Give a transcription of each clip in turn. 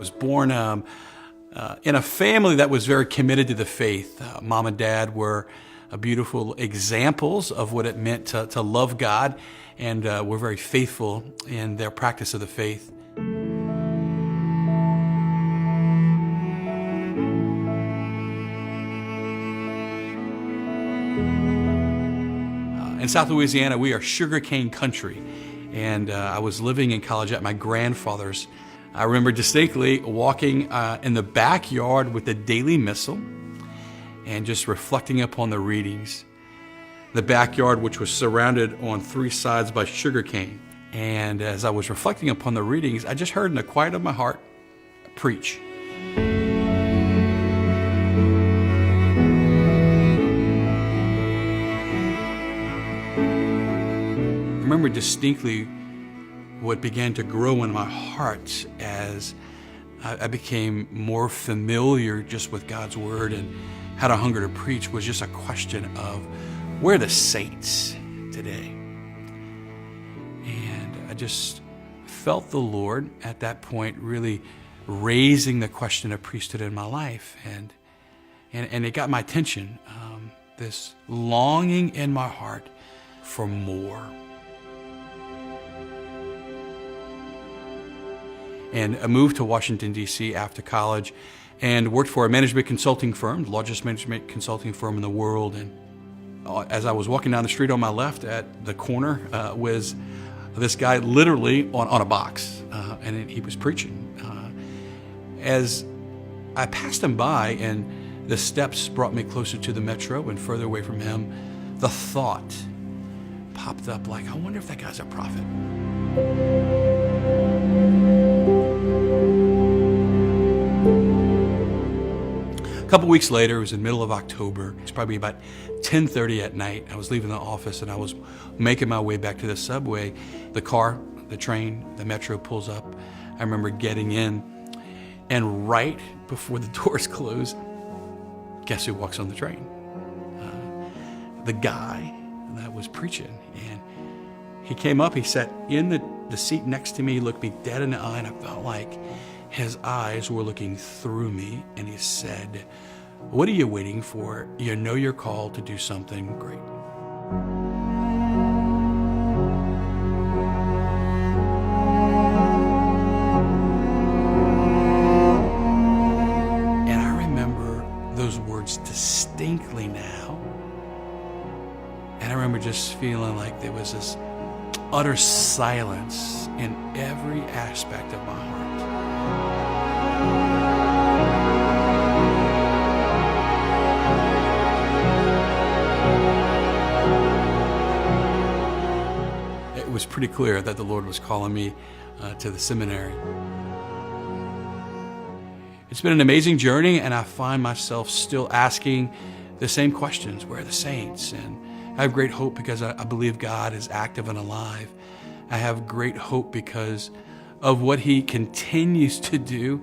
was born in a family that was very committed to the faith. Mom and dad were beautiful examples of what it meant to love God, and were very faithful in their practice of the faith. In South Louisiana, we are sugarcane country, and I was living in college at my grandfather's. I remember distinctly walking in the backyard with the Daily Missal and just reflecting upon the readings. The backyard, which was surrounded on three sides by sugarcane. And as I was reflecting upon the readings, I just heard in the quiet of my heart, preach. I remember distinctly what began to grow in my heart as I became more familiar just with God's Word and had a hunger to preach was just a question of where are the saints today? And I just felt the Lord at that point really raising the question of priesthood in my life. And it got my attention, this longing in my heart for more. And I moved to Washington, D.C. after college and worked for a management consulting firm, the largest management consulting firm in the world. And as I was walking down the street on my left at the corner was this guy literally on a box, and he was preaching. As I passed him by and the steps brought me closer to the metro and further away from him, the thought popped up like, I wonder if that guy's a prophet. A couple weeks later, it was in the middle of October. It's probably about 10:30 at night. I was leaving the office and I was making my way back to the subway. The car, the train, the metro pulls up. I remember getting in, and right before the doors close, guess who walks on the train? The guy that was preaching. And he came up, he sat in the seat next to me, he looked me dead in the eye, and I felt like his eyes were looking through me, and he said, "What are you waiting for? You know you're called to do something great." And I remember those words distinctly now. And I remember just feeling like there was this utter silence in every aspect of my heart. It was pretty clear that the Lord was calling me to the seminary. It's been an amazing journey, and I find myself still asking the same questions. Where are the saints? And I have great hope because I believe God is active and alive. I have great hope because of what He continues to do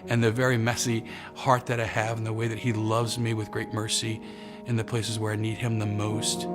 and the very messy heart that I have and the way that He loves me with great mercy in the places where I need Him the most.